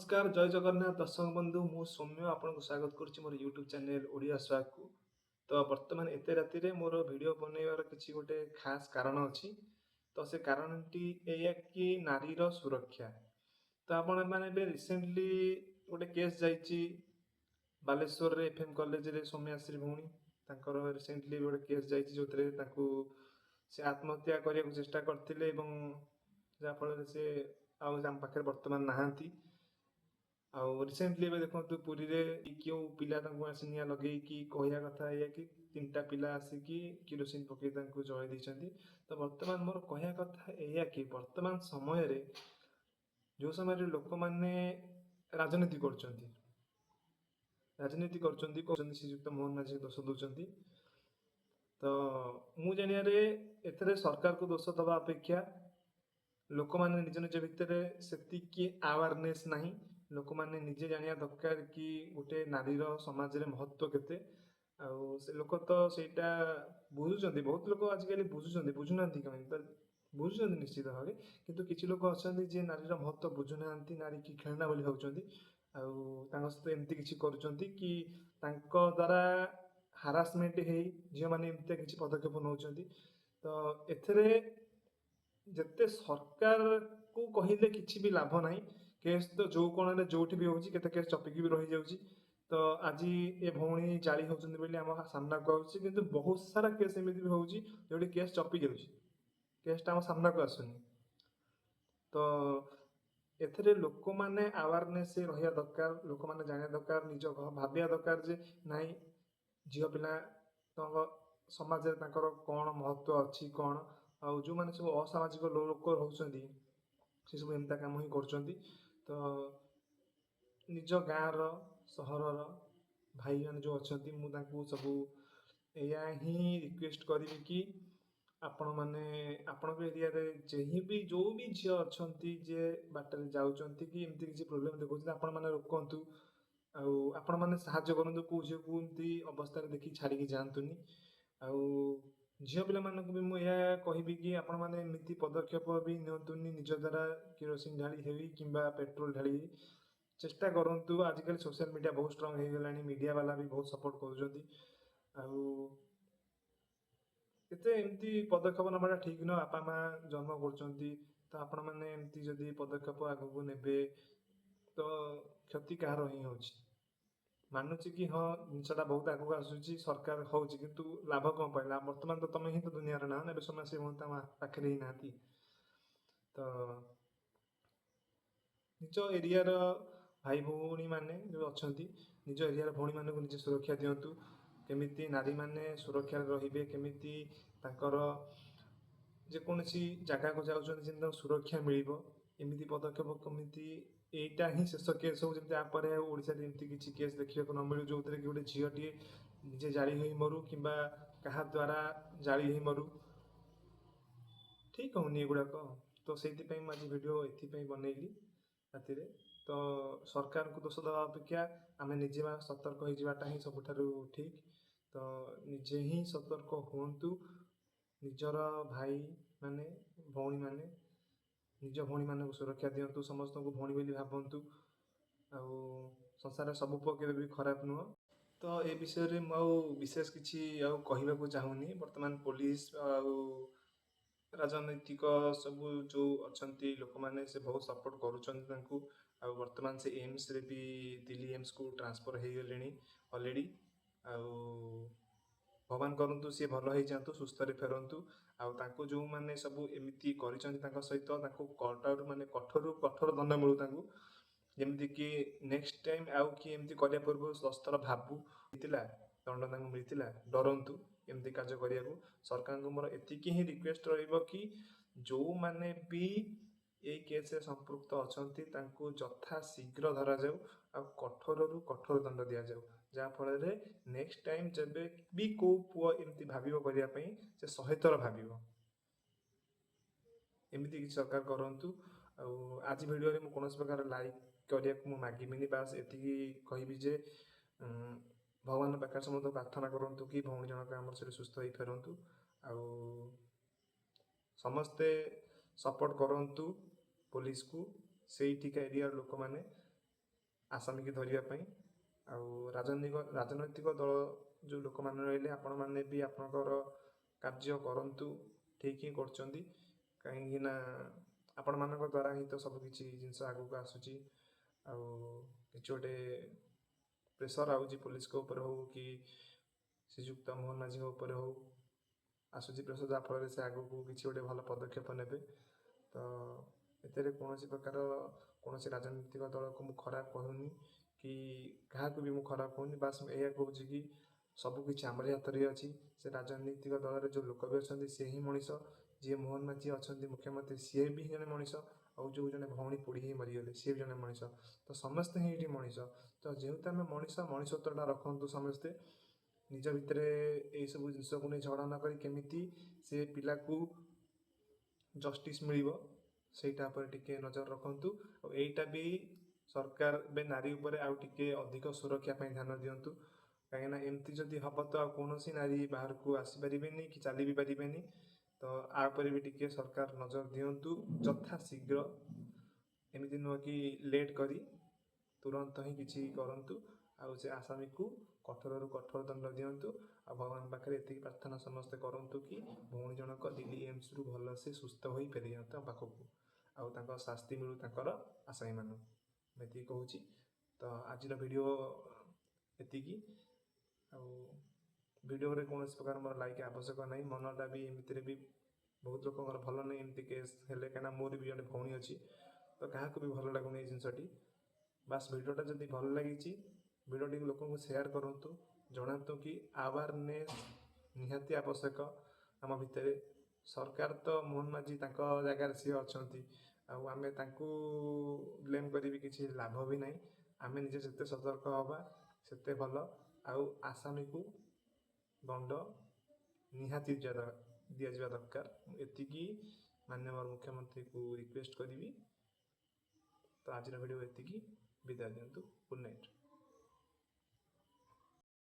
नमस्कार जय जगन्नाथ दर्शक बंधु मु सौम्य आपको स्वागत करुच्ची मोर यूट्यूब चैनल ओडिया स्वाग को। तो वर्तमान एत राति मोर वीडियो बनइबार किसी गोटे खास कारण अच्छी। तो से कारणटी या कि नारीर सुरक्षा। तो आपण मैंने रिसेंटली गोटे केस जाइए बालेश्वर एफएम कॉलेज रे सौम्याश्री भौणी तांकर रिसेंटली गोटे केस जाइए जो से आत्महत्या करने को चेष्टा करते जहाँफल से आम पाखे बर्तमान नहांती। आउ रिसेंटली देखो पुरी रे क्यों पिला आसी निया लगे कहया कथा या कि 3टा पिला आसिकी किरोसिन पकई जलाई देती। तो बर्तमान मोर कहया कथा या कि वर्तमान समय रे जो समय लोक मैंने राजनीति कर श्रीजुक्त मोहन माझी दोष दौरान। तो मु जानिया एथरे सरकार को दोष दबा अपेक्षा लोक मैंने निज निज भितर से अवेयरनेस नहीं। लोक मैंने निजे जानिया दरकार कि गोटे नारीर समाज रे महत्व केते। आउ से लोक तो सेटा बुझुचंदी, बहुत लोक आजिकल बुझुचंदी, बुझुना कहीं बुझुचंदी निश्चित भाव किंतु किछि लोक अछंती जे नारीर महत्व बुझुना, नारी की खेलना बोली भावुचंदी। आउ सहित एमती किछि करूचंती कि तांको द्वारा हारासमेंट हे झियो माने एमती किछि पदक्षेप नौचंती। तो एथरे जिते सरकार को कहले किसी भी लाभ ना। केस तो जो कोण जो भी हो केस चपिकी भी रही जाऊँगी। तो आज ये भौणी जाली होती आम सामना को आसूँ कि बहुत सारा केस एमती भी हो जो केस चपी जाऊँगी, केसटा आम सामना को आसुनी। तो एथरे लोक मैंने अवेयरनेस रहा दरकार, लोक मैंने जाना दरकार, निज भाविया दरकार जे नाई झील पिला समाज कौन महत्व अच्छी कौन। आउ जो मैंने सब असामाजिक लोक रोचंती से सब एमता काम ही कर। तो निज गाँव सहर भाई मैंने जो अच्छा मुझे सब या ही रिक्वेस्ट करी कि आपण मैंने आपण एरिया रे जेही भी जो भी झी अच्छा जे बाटर जाऊँच कि एमती किसी प्रोब्लेम देखते आपण मैंने रोकतु। आपण मैंने साहाଯ୍य करूँ कौ झील को एमती अवस्था देखी छाड़ी जातुनि। आउ झील पिला मानक भी मुझे कहबी कि आपण मैंने एमती पदक्षेप भी नियंतुनि निज द्वारा किरोसिन ढाली हेवी कि पेट्रोल ढाली चेष्टा करूँ। आजिकल सोशल मीडिया बहुत स्ट्रॉन्ग हो गलानी, मीडिया वाला भी बहुत सपोर्ट कर। एमती पदक्षेप नबाटा ठीक न। बापा माँ जन्म कर तो आपण मैंने एमती जदि पदक्षेप आगू ने तो क्षति कହାର ही हो। मानुची कि हाँ जिनसा बहुत आगू आसूसी सरकार हो किंतु लाभ कौन पाइला। बर्तमान तो तुम ही तो दुनिया ना ना समाज हम पाखे ही ना। तो निज एरिया भाई भौणी मैंने जो अच्छा निज एरिया भौणी मान को निजे सुरक्षा दिंतु। केमिति नारी मैंने सुरक्षा रे केमिति जेकोसी जगह को जाऊँ सुरक्षा मिल एमती पदक्षेप कमिटी यहीटा ही शेष केस हो जमी आप ओडिशा एमती किसी केस देखा न मिलू जो कि गोटे झीटे निजे जाली हो मरु कि द्वारा जाली हो मरु ठीक होनी एगुड़ाक। तो से आज वीडियो ये बनइली राति। तो सरकार को दोष दवा अपेक्षा आम निजे सतर्क होता ही सब ठीक। तो निजे ही सतर्क हूँ, निजर भाई माने भौणी माने निज भौणी मान सुरक्षा दिंतु, समस्त को भौणी बोली भावतु। आउ संसार सब पुआ के भी खराब नुह। तो ए विषय रे मु विशेष किसी कहवा को चाहूनी। वर्तमान पुलिस राजनैतिक सब जो अच्छा लोक मैंने से बहुत सपोर्ट करुँच। वर्तमान से एम्स रे भी दिल्ली एम्स को ट्रांसफर हो गले ऑलरेडी। भगवान करूँ सी भल हो जातु, सुस्थ फेरतु। आउ जो मैंने सब एमती कर सहित कठोर माने कठोर दंड मिलू। जमती कि नेक्स्ट टाइम आउ कि एमती करने पूर्व 10 थर भाबू दंड मिलता डरतु एमती कार्य करने को। सरकार को मोर एतिकी ही रिक्वेस्ट कि जो मैंने भी ये केस संपृक्त अच्छा यथा शीघ्र धरा जाऊ आ कठोर रु कठोर दंड दि जाऊ। जहाँफल नेक्स्ट टाइम जब भी को पुआ एमती भाव करने से 100 थर भाव एमती कि सरकार करूँ। आज वीडियो रे कौन प्रकार लाइक करने को मागिबिनी, बास एति कहबी जे भगवान पाखे समस्त प्रार्थना करूँ कि भौणी जनक आम से सुस्थ हो फेरतु। समस्ते सपोर्ट करूँ पुलिस को, से एरिया लोक मैंने ଆସାମୀକି ଧରିବା ପାଇଁ। ଆଉ ରାଜନୈତିକ ଦଳ ଯେଉଁ ଲୋକମାନେ ରହିଲେ, ଆପଣମାନେ ବି ଆପଣଙ୍କର କାର୍ଯ୍ୟ କରନ୍ତୁ, ଠିକ୍ ହିଁ କରୁଛନ୍ତି। କାହିଁକି ନା ଆପଣମାନଙ୍କ ଦ୍ୱାରା ହିଁ ତ ସବୁକିଛି ଜିନିଷ ଆଗକୁ ଆସୁଛି। ଆଉ କିଛି ଗୋଟେ ପ୍ରେସର ଆସୁଛି ପୋଲିସଙ୍କ ଉପରେ ହଉ କି ଶ୍ରୀଯୁକ୍ତ ମୋହନ ମାଝୀଙ୍କ ଉପରେ ହଉ, ଆସୁଛି ପ୍ରେସର, ଯାହାଫଳରେ ସେ ଆଗକୁ କିଛି ଗୋଟେ ଭଲ ପଦକ୍ଷେପ ନେବେ। ତ ଏଥିରେ କୌଣସି ରାଜନୈତିକ ଦଳକୁ ମୁଁ ଖରାପ କହୁନି କି କାହାକୁ ବି ମୁଁ ଖରାପ କହୁନି। ବାସ୍ ମୁଁ ଏହା କହୁଛି କି ସବୁକିଛି ଆମରି ହାତରେ ଅଛି। ସେ ରାଜନୈତିକ ଦଳରେ ଯେଉଁ ଲୋକ ବି ଅଛନ୍ତି ସେ ହିଁ ମଣିଷ। ଯିଏ ମୋହନ ମାଝୀ ଅଛନ୍ତି ମୁଖ୍ୟମନ୍ତ୍ରୀ, ସିଏ ବି ଜଣେ ମଣିଷ। ଆଉ ଯେଉଁ ଜଣେ ଭଉଣୀ ପୋଡ଼ି ହେଇ ମରିଗଲେ, ସିଏ ବି ଜଣେ ମଣିଷ। ତ ସମସ୍ତେ ହିଁ ଏଠି ମଣିଷ। ତ ଯେହେତୁ ଆମେ ମଣିଷତ୍ୱଟା ରଖନ୍ତୁ ସମସ୍ତେ। ନିଜ ଭିତରେ ଏଇସବୁ ଜିନିଷକୁ ନେଇ ଝଗଡ଼ା ନ କରି କେମିତି ସେ ପିଲାକୁ ଜଷ୍ଟିସ୍ ମିଳିବ ସେଇଟା ଉପରେ ଟିକେ ନଜର ରଖନ୍ତୁ। ଆଉ ଏଇଟା ବି ସରକାର ଏବେ ନାରୀ ଉପରେ ଆଉ ଟିକେ ଅଧିକ ସୁରକ୍ଷା ପାଇଁ ଧ୍ୟାନ ଦିଅନ୍ତୁ। କାହିଁକିନା ଏମିତି ଯଦି ହେବ ତ ଆଉ କୌଣସି ନାରୀ ବାହାରକୁ ଆସିପାରିବେନି କି ଚାଲି ବି ପାରିବେନି। ତ ଆ ଉପରେ ବି ଟିକେ ସରକାର ନଜର ଦିଅନ୍ତୁ ଯଥା ଶୀଘ୍ର। ଏମିତି ନୁହଁ କି ଲେଟ୍ କରି, ତୁରନ୍ତ ହିଁ କିଛି କରନ୍ତୁ। ଆଉ ସେ ଆସାମୀକୁ କଠୋରରୁ କଠୋର ଦଣ୍ଡ ଦିଅନ୍ତୁ। ଆଉ ଭଗବାନ ପାଖରେ ଏତିକି ପ୍ରାର୍ଥନା ସମସ୍ତେ କରନ୍ତୁ କି ଭଉଣୀ ଜଣକ ଦିଲ୍ଲୀ ଏମ୍ସରୁ ଭଲସେ ସୁସ୍ଥ ହୋଇ ଫେରିଯାଆନ୍ତୁ ଆମ ପାଖକୁ, ଆଉ ତାଙ୍କ ଶାସ୍ତି ମିଳୁ ତାଙ୍କର ଆସାମୀମାନଙ୍କୁ। ମୁଁ ଏତିକି କହୁଛି। ତ ଆଜିର ଭିଡ଼ିଓ ଏତିକି। ଆଉ ଭିଡ଼ିଓରେ କୌଣସି ପ୍ରକାର ମୋର ଲାଇକ୍ ଆବଶ୍ୟକ ନାହିଁ। ମନଟା ବି ଏମିତିରେ ବି ବହୁତ ଲୋକଙ୍କର ଭଲ ନାହିଁ ଏମିତି କେସ୍ ହେଲେ, କାହିଁକିନା ମୋର ବି ଜଣେ ଭଉଣୀ ଅଛି। ତ କାହାକୁ ବି ଭଲ ଲାଗୁନି ଏଇ ଜିନିଷଟି। ବାସ୍ ଭିଡ଼ିଓଟା ଯଦି ଭଲ ଲାଗିଛି, ଭିଡ଼ିଓଟିକୁ ଲୋକଙ୍କୁ ସେୟାର କରନ୍ତୁ, ଜଣାନ୍ତୁ କି ଆୱାରନେସ୍ ନିହାତି ଆବଶ୍ୟକ ଆମ ଭିତରେ। ସରକାର ତ ମୋହନ ମାଝୀ ତାଙ୍କ ଜାଗାରେ ସିଏ ଅଛନ୍ତି, ଆଉ ଆମେ ତାଙ୍କୁ ବ୍ଲେମ୍ କରିବି କିଛି ଲାଭ ବି ନାହିଁ। ଆମେ ନିଜେ ଯେତେ ସତର୍କ ହେବା ସେତେ ଭଲ। ଆଉ ଆସାମୀକୁ ଦଣ୍ଡ ନିହାତି ଦିଆଯିବା ଦରକାର। ମୁଁ ଏତିକି ମାନ୍ୟବର ମୁଖ୍ୟମନ୍ତ୍ରୀକୁ ରିକ୍ୱେଷ୍ଟ କରିବି। ତ ଆଜିର ଭିଡ଼ିଓ ଏତିକି। ବିଦାୟ ଦିଅନ୍ତୁ। Good night.